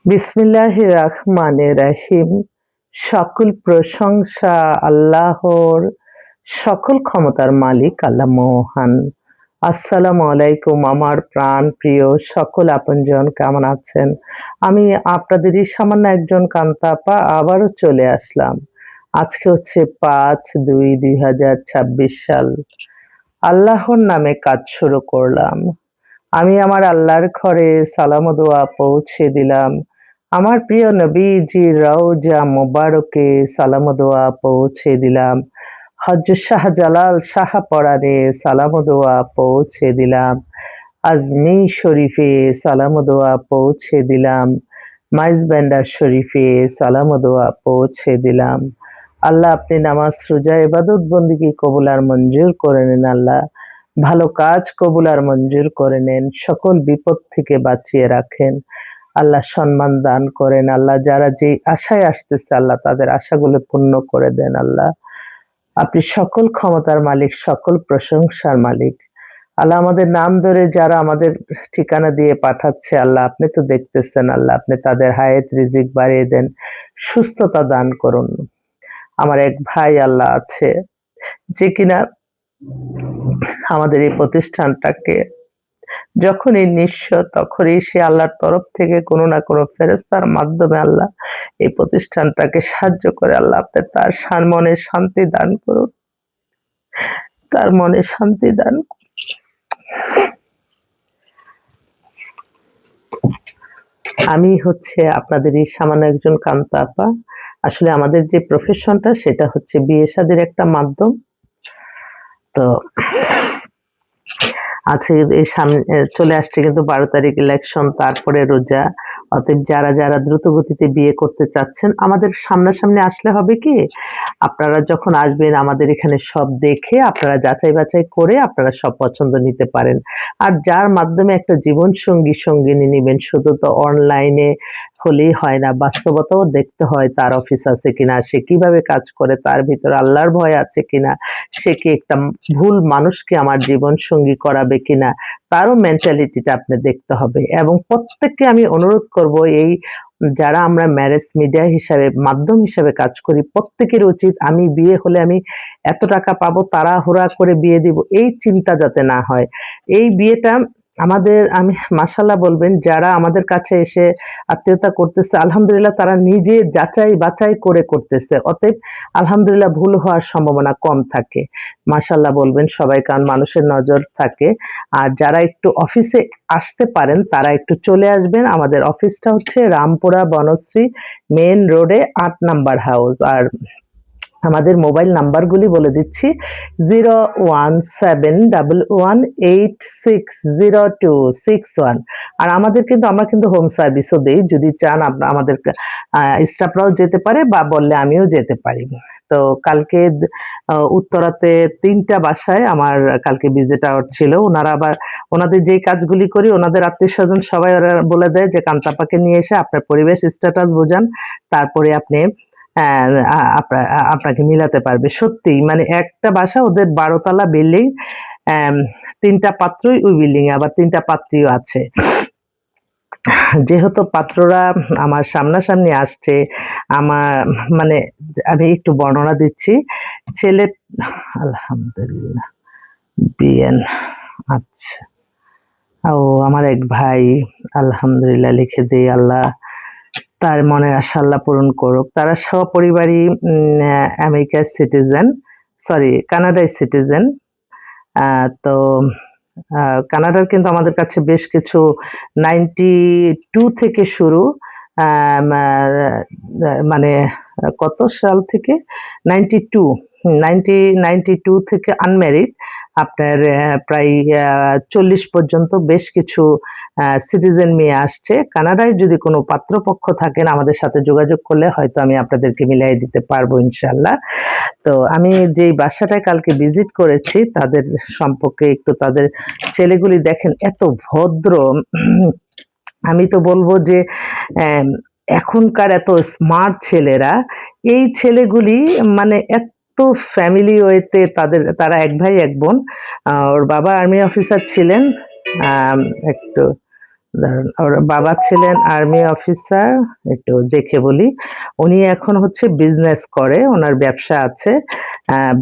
বিসমিল্লাহির রহমানির রহিম। সকল প্রশংসা আল্লাহর, সকল ক্ষমতার মালিক আল্লাহ মহান। আসসালামু আলাইকুম আমার প্রাণ প্রিয় সকল আপনজন, কেমন আছেন? আমি আপনাদেরই সামান্য একজন কান্তা আপা আবারও চলে আসলাম। আজকে হচ্ছে ৫/২/২০২৬ সাল। আল্লাহর নামে কাজ শুরু করলাম। আমি আমার আল্লাহর ঘরে সালাম ও দোয়া পৌঁছে দিলাম। আমার প্রিয় নবীজির রওজা মোবারকে সালাম ও দোয়া পৌঁছে দিলাম। হযরত শাহজালাল শাহপরাণে সালাম ও দোয়া পৌঁছে দিলাম। আজমির শরীফে সালাম ও দোয়া পৌঁছে দিলাম। মাইজবান্ডার শরীফে সালাম ও দোয়া পৌঁছে দিলাম। আল্লাহ আপনি নামাজ রোজা ইবাদত বন্দেগী কবুল আর মঞ্জুর করে নিন আল্লাহ। ভালো কাজ কবুল আর মঞ্জুর করে নেন। সকল বিপদ থেকে বাঁচিয়ে রাখেন। আল্লাহ সম্মান দান করেন। আল্লাহ যারা যে আশায় আসতেছে আল্লাহ তাদের আশাগুলো পূর্ণ করে দেন আল্লাহ। আপনি সকল ক্ষমতার মালিক, সকল প্রশংসার মালিক। আল্লাহ আমাদের নাম ধরে যারা আমাদের ঠিকানা দিয়ে পাঠাচ্ছে আল্লাহ আপনি তো দেখতেছেন আল্লাহ, আপনি তাদের হায়াত রিজিক বাড়িয়ে দেন, সুস্থতা দান করুন। আমার এক ভাই আল্লাহ আছে যে কিনা আমাদের এই প্রতিষ্ঠানটাকে যখনই নিঃস্ব তখনই সে আল্লাহর তরফ থেকে কোনো না কোনো ফেরেশতার মাধ্যমে আল্লাহ এই প্রতিষ্ঠানটাকে সাহায্য করে। আল্লাহ আপনি তার মনে শান্তি দান করুন, তার মনে শান্তি দান করুন। আমি হচ্ছে আপনাদের এই সামান্য একজন কান্তা আপা। আসলে আমাদের যে প্রফেশনটা সেটা হচ্ছে বিয়ে শাদির একটা মাধ্যম। তো আছে এই সামনে চলে আসছে কিন্তু ১২ তারিখ ইলেকশন, তারপরে রোজা। অতএব যারা দ্রুত গতিতে বিয়ে করতে চাচ্ছেন আমাদের সামনাসামনি আসলে হবে কি, আপনারা যখন আসবেন আমাদের এখানে সব দেখে আপনারা যাচাই বাছাই করে আপনারা সব পছন্দ নিতে পারেন। আর যার মাধ্যমে একটা জীবনসঙ্গী সঙ্গিনী নিবেন শুধু তো অনলাইনে হলেই হয় না, বাস্তবতাও দেখতে হয় তার অফিস আছে কিনা, সে কিভাবে কাজ করে, তার ভিতরে আল্লাহর ভয় আছে কিনা, সে কি একটা ভুল মানুষকে আমার জীবনসঙ্গী করাবে কিনা, তারও মেন্টালিটিটা আপনি দেখতে হবে। এবং প্রত্যেককে আমি অনুরোধ করব, এই যারা আমরা ম্যারেজ মিডিয়া হিসাবে মাধ্যম হিসাবে কাজ করি প্রত্যেকের উচিত আমি বিয়ে হলে আমি এত টাকা পাবো, তাড়াহুড়া করে বিয়ে দিব এই চিন্তা যাতে না হয়। এই বিয়েটা আমাদের, আমি মাশাআল্লাহ বলবেন যারা আমাদের কাছে এসে আত্মীয়তা করতেছে আলহামদুলিল্লাহ তারা নিজে যাচাই বাছাই করে করতেছে। অতএব আলহামদুলিল্লাহ ভুল হওয়ার সম্ভাবনা কম থাকে। মাশাআল্লাহ বলবেন সবাই, কারণ মানুষের নজর থাকে। আর যারা একটু অফিসে আসতে পারেন তারা একটু চলে আসবেন। আমাদের অফিসটা হচ্ছে রামপুরা বনশ্রী মেইন রোডে ৮ নাম্বার হাউস। আর আমাদের মোবাইল নাম্বারগুলি বলে দিচ্ছি 01711860261। আর আমাদের কিন্তু আমরা কিন্তু হোম সার্ভিসও দেই, যদি চান আমাদের স্টাফরাও যেতে পারে বা বললে আমিও যেতে পারি। তো কালকে উত্তরাতে ৩টা বাসায় আমার কালকে ভিজিট আওয়ার ছিল। ওনারা আবার ওনাদের যেই কাজগুলি করি ওনাদের আত্মীয়-স্বজন সবাই ওরা বলে দেয় যে কান্তাপাকে নিয়ে এসে আপনার পরিবেশ স্ট্যাটাস বোঝান, তারপরে আপনি আপনাকে মিলাতে পারবে। সত্যিই মানে একটা বাসা ওদের ১২ তলা বিল্ডিং, ৩টা পাত্রই ওই বিল্ডিং এ, আবার ৩টা পাত্রীও আছে। যেহেতু পাত্ররা আমার সামনাসামনি আসছে, আমার মানে আমি একটু বর্ণনা দিচ্ছি। ছেলে আলহামদুলিল্লাহ বিএন, আচ্ছা। ও আমার এক ভাই, আলহামদুলিল্লাহ লিখে দেই, আল্লাহ তার মনের আশা আল্লাহ পূরণ করুক। তারা সপরিবারই আমেরিকার সিটিজেন, সরি কানাডার সিটিজেন। তো কানাডার কিন্তু আমাদের কাছে বেশ কিছু 92 থেকে শুরু, মানে কত সাল থেকে 92, 92 থেকে আনম্যারিড আপনার প্রায় 40 পর্যন্ত বেশ কিছু সিটিজেন মেয়ে আসছে। কানাডায় যদি কোনো পাত্রপক্ষ থাকেন আমাদের সাথে যোগাযোগ করলে হয়তো আমি আপনাদেরকে মিলাই দিতে পারবো ইনশাআল্লাহ। তো আমি যেই বাসাটায় কালকে ভিজিট করেছি তাদের সম্পর্কে একটু, তাদের ছেলেগুলি দেখেন এত ভদ্র। আমি তো বলবো যে এখনকার এত স্মার্ট ছেলেরা, এই ছেলেগুলি মানে এত ফ্যামিলি ওয়েতে তারা এক ভাই এক বোন। ওর বাবা আর্মি অফিসার ছিলেন। একটু দাঁড়ান, ওর বাবা ছিলেন আর্মি অফিসার, একটু দেখে বলি। উনি এখন হচ্ছে বিজনেস করে, ওনার ব্যবসা আছে।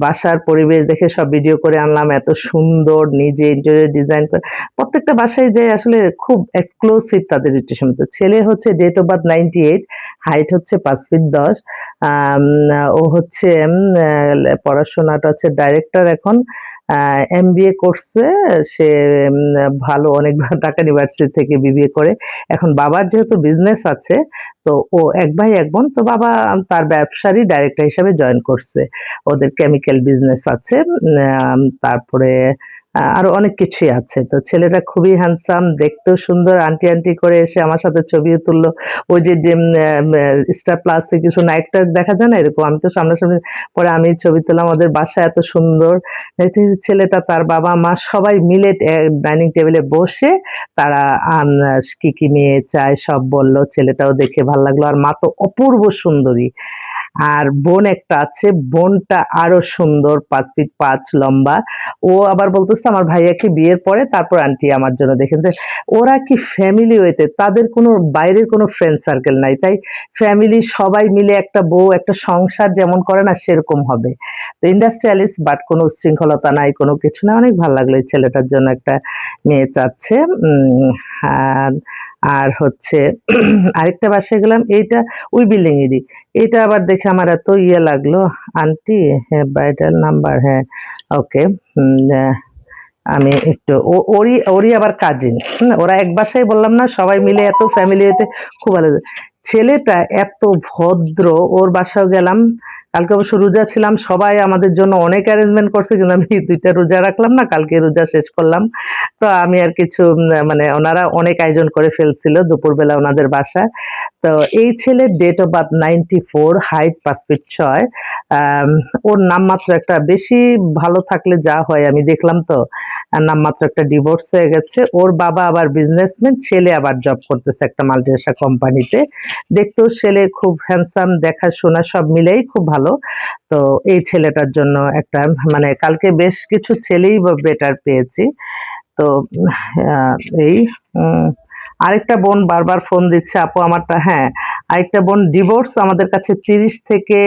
বাসার পরিবেশ দেখে সব ভিডিও করে আনলাম, এত সুন্দর নিজে ইন্টেরিয়র ডিজাইন করে। প্রত্যেকটা বাসায় যে আসলে খুব এক্সক্লুসিভ তাদের ইন্টেরিয়র। তো ছেলে হচ্ছে ডেট অফ বার্থ 98, হাইট হচ্ছে 5 ফিট 10। ও হচ্ছে পড়াশোনাটা হচ্ছে ডাইরেক্টর এখন, এমবিএ করছে সে। ভালো অনেক ঢাকা ইউনিভার্সিটি থেকে বিবিএ করে। এখন বাবার যেহেতু বিজনেস আছে, তো ও এক ভাই এক বোন, তো বাবা তার ব্যবসারই ডাইরেক্টর হিসাবে জয়েন করছে। ওদের কেমিক্যাল বিজনেস আছে। তারপরে আরো অনেক কিছুই আছে। তো ছেলেটা খুবই হ্যান্ডসাম, দেখতেও সুন্দর, আন্টি আন্টি করে এসে আমার সাথে ছবিও তুললো। ওই যে স্টার প্লাসে কিছু নায়কটা দেখা যায় না এরকম, আমি তো সামনাসামনি, পরে আমি ছবি তুললাম। ওদের বাসা এত সুন্দর। ছেলেটা তার বাবা মা সবাই মিলে ডাইনিং টেবিলে বসে তারা কি কি নিয়ে চায় সব বললো। ছেলেটাও দেখে ভালো লাগলো, আর মা তো অপূর্ব সুন্দরী। আর বোন একটা আছে, বোনটা আরো সুন্দর, 5 ফিট 5 লম্বা। ও আবার বলতেছে আমার ভাইয়াকে বিয়ের পরে তারপর আন্টি আমার জন্য দেখেন। ওরা কি ফ্যামিলি ওয়েতে, তাদের কোনো বাইরের কোনো ফ্রেন্ড সার্কেল নাই, তাই ফ্যামিলি সবাই মিলে একটা বউ একটা সংসার যেমন করে না সেরকম হবে। তো ইন্ডাস্ট্রিয়ালিস্ট, বাট কোনো উচ্ছৃঙ্খলতা নাই, কোনো কিছু না। অনেক ভালো লাগলো এই ছেলেটার জন্য একটা মেয়ে চাচ্ছে। আর আর হচ্ছে আরেকটা বাসায় গেলাম, এইটা ওই বিল্ডিং এরই। এটা আবার দেখে আমার এত ইয়ে লাগলো। আন্টি, হ্যাঁ ব্রাইডাল নাম্বার, হ্যাঁ ওকে। আমি একটু ওরই ওরই আবার কাজিন। ওরা এক বাসায়, বললাম না সবাই মিলে এত ফ্যামিলি হতে খুব ভালো। ছেলেটা এত ভদ্র, ওর বাসাও গেলাম। কালকে অবশ্য রোজা ছিলাম, সবাই আমাদের জন্য অনেক অ্যারেঞ্জমেন্ট করছে, কিন্তু আমি 2টা রোজা রাখলাম না, কালকে রোজা শেষ করলাম। তো আমি আর কিছু মানে ওনারা অনেক আয়োজন করে ফেলছিল দুপুরবেলা ওনাদের বাসায়। তো এই ছেলের date of birth 94, height 5 feet 6। ওর নামমাত্র একটা, বেশি ভালো থাকলে যা হয় আমি দেখলাম তো, নামমাত্র একটা ডিভোর্স হয়ে গেছে। ওর বাবা আবার বিজনেসম্যান, ছেলে আবার জব করতেছে একটা মাল্টিনেশনাল কোম্পানিতে। দেখতেও ছেলে খুব হ্যান্ডসাম, দেখাশোনা সব মিলেই খুব ভালো। তো এই ছেলেটার জন্য একটা, মানে কালকে বেশ কিছু ছেলেই বেটার পেয়েছি। তো আহ, এই আরেকটা বোন বারবার ফোন দিচ্ছে, আপু আমারটা, হ্যাঁ আরেকটা বোন ডিভোর্স, আমাদের কাছে 30 থেকে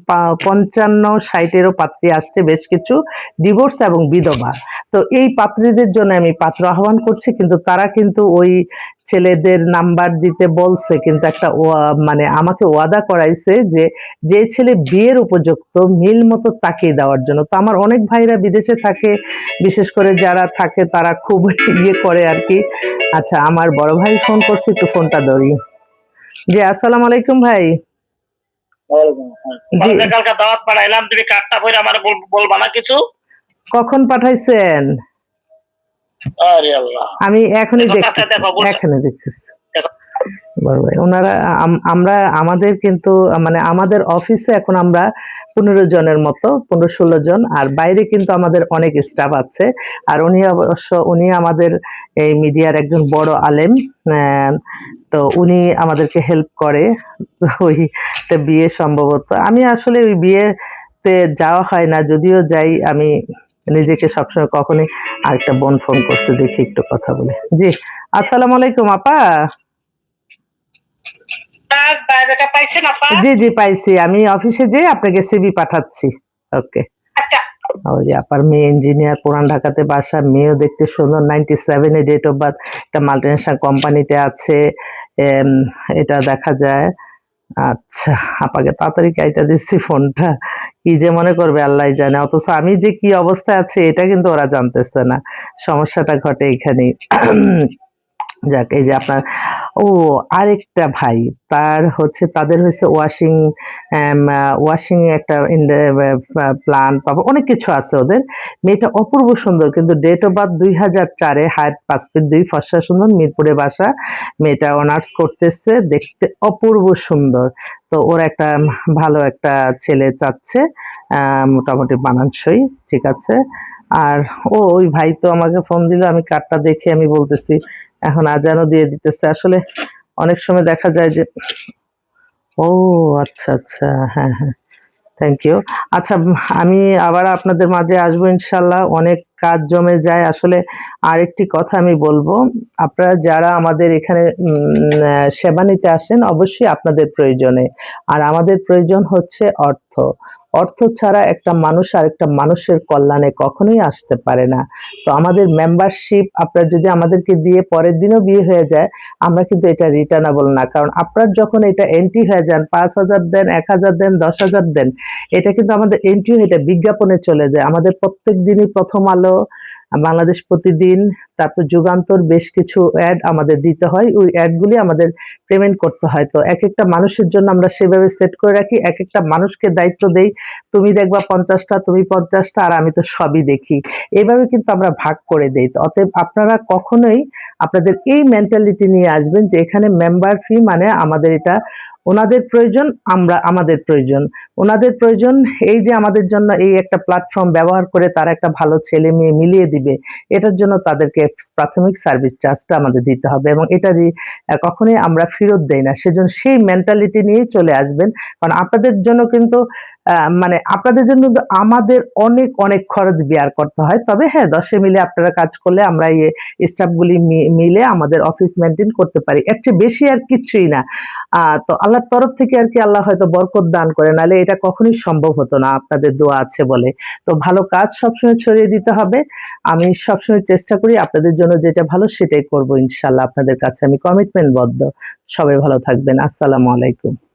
55-60-এরও পাত্রী আসছে, বেশ কিছু ডিভোর্স এবং বিধবা। তো এই পাত্রীদের জন্য আমি পাত্র আহ্বান করছি, কিন্তু তারা কিন্তু ওই ছেলেদের নাম্বার দিতে বলছে, কিন্তু একটা মানে আমাকে ওয়াদা করাইছে যে যে ছেলে বিয়ের উপযুক্ত মিল মতো তাকিয়ে দেওয়ার জন্য। তো আমার অনেক ভাইরা বিদেশে থাকে, বিশেষ করে যারা থাকে তারা খুব ইয়ে করে আর কি। আচ্ছা, আমার বড় ভাই ফোন করছে, একটু ফোনটা ধরি। জি, আসসালামু আলাইকুম ভাই। জি, কালকে দাওয়াত পাঠাইলাম, তুমি কার্ডটা পরে আমার বলবা না কিছু? কখন পাঠাইছেন? আরে আল্লাহ, আমি এখনই দেখো তাতে দেখতেছি, দেখো এখনই দেখতেছি। দেখো। বড় ভাই ওনারা, আমরা আমাদের কিন্তু মানে আমাদের অফিসে এখন আমরা 15 জনের মতো, 15-16 জন, আর বাইরে কিন্তু আমাদের অনেক স্টাফ আছে। আর উনি অবশ্য উনি আমাদের এই মিডিয়ার একজন বড় আলেম। তো উনি আমাদেরকে হেল্প করে। ওই বিয়ে সম্ভবত, আমি আসলে ওই বিয়েতে যাওয়া হয় না, যদিও যাই আমি নিজেকে সবসময় কখনই। আরেকটা বোন ফোন করছে, দেখি একটু কথা বলে। জি, আসসালামু আলাইকুম আপা। পাইছেন আপা? জি জি পাইছি, আমি অফিসে যেয়ে আপনাকে সিভি পাঠাচ্ছি। ওকে। আচ্ছা, ওই যে আপার মেয়ে ইঞ্জিনিয়ার, পুরান ঢাকাতে বাসা, মেয়েও দেখতে সুন্দর, 97-এ ডেট অফ বার্থ, একটা মাল্টিনেশনাল কোম্পানিতে আছে। এম, এটা দেখা যায়। আচ্ছা, আপাকে তাড়াতাড়ি কাইটা দিচ্ছি ফোনটা, কি যে মনে করবে আল্লাহ জানে, অথচ আমি যে কি অবস্থায় আছে এটা কিন্তু ওরা জানতেছে না। সমস্যাটা ঘটে এখানেই। যাক, এই যে আপনার, ও আরেকটা ভাই, তার হচ্ছে তাদের হচ্ছে ওয়াশিং, ওয়াশিং একটা প্লান্ট পাবো, অনেক কিছু আছে ওদের। মেয়েটা অপূর্ব সুন্দর, কিন্তু ডেট অফ বার্থ 2004-এ, হাইট 5 ফিট 2, ফর্সা সুন্দর, মিরপুরে বাসা। মেয়েটা অনার্স করতেছে, দেখতে অপূর্ব সুন্দর। তো ওর একটা ভালো একটা ছেলে চাচ্ছে, মোটামুটি মানানসই, ঠিক আছে। আর ওই ভাই তো আমাকে ফোন দিল, আমি কার্ডটা দেখে আমি বলতেছি, এখন আজানও দিয়ে দিতেছে। আসলে অনেক সময় দেখা যায় যে, ও আচ্ছা আচ্ছা, হ্যাঁ হ্যাঁ, থ্যাংক ইউ। আচ্ছা, আমি আবার আপনাদের মাঝে আসবো ইনশাল্লাহ। অনেক কাজ জমে যায় আসলে। আরেকটি কথা আমি বলবো, আপনারা যারা আমাদের এখানে সেবা নিতে আসেন অবশ্যই আপনাদের প্রয়োজনে, আর আমাদের প্রয়োজন হচ্ছে অর্থ। অর্থ ছাড়া একটা মানুষ আরেকটা মানুষের কল্যাণে কখনোই আসতে পারে না। তো আমাদের মেম্বারশিপ আপনারা যদি আমাদেরকে দিয়ে পরের দিনও বিয়ে হয়ে যায়, আমরা কিন্তু এটা রিটার্নেবল না। কারণ আপনার যখন এটা এন্ট্রি হয়ে যান, ৫,০০০ দেন, ১,০০০ দেন, ১০,০০০ দেন, এটা কিন্তু আমাদের এন্ট্রি এটা বিজ্ঞাপনে চলে যায়। আমাদের প্রত্যেক দিনই প্রথম আলো, বাংলাদেশ প্রতিদিন, তারপর যুগান্তর বেশ কিছু অ্যাড আমাদের দিতে হয়। ওই অ্যাডগুলি আমাদের পেমেন্ট করতে হয়। তো একেকটা মানুষের জন্য আমরা সেভাবে সেট করে রাখি। একেকটা মানুষকে দায়িত্ব দেই। তুমি দেখবা ৫০ টা, তুমি ৫০ টা, আর আমি তো সবই দেখি। এভাবে কিন্তু আমরা ভাগ করে দেই। তো অতএব আপনারা কখনোই আপনাদের এই মেন্টালিটি নিয়ে আসবেন যে এখানে মেম্বার ফি মানে আমাদের এটা ওনাদের প্রয়োজন, আমরা আমাদের প্রয়োজন। ওনাদের প্রয়োজন এই যে আমাদের জন্য এই একটা প্ল্যাটফর্ম ব্যবহার করে তারা একটা ভালো ছেলে মেয়ে মিলিয়ে দিবে, এটার জন্য তাদেরকে প্রাথমিক সার্ভিস চার্জটা আমাদের দিতে হবে, এবং এটা কখনোই আমরা ফেরত দেই না। সেজন্য সেই মেন্টালিটি নিয়েই চলে আসবেন। কারণ আপনাদের জন্য কিন্তু মানে আপনাদের জন্য কিন্তু আমাদের অনেক অনেক খরচ বেয়ার করতে হয়। তবে হ্যাঁ, ১০ মিলে আপনারা কাজ করলে আমরা এই স্টাফগুলি মিলে আমাদের অফিস মেইনটেইন করতে পারি। এর চেয়ে বেশি আর কিচ্ছুই না। তো আল্লাহর তরফ থেকে আরকি আল্লাহ হয়তো বরকত দান করে, নাহলে এটা কখনোই সম্ভব হতো না আপনাদের দোয়া আছে বলে। তো ভালো কাজ সবসময় ছড়িয়ে দিতে হবে। আমি সবসময় চেষ্টা করি আপনাদের জন্য যেটা ভালো সেটাই করব ইনশাআল্লাহ। আপনাদের কাছে আমি কমিটমেন্টবদ্ধ। সবাই ভালো থাকবেন। আসসালামু আলাইকুম।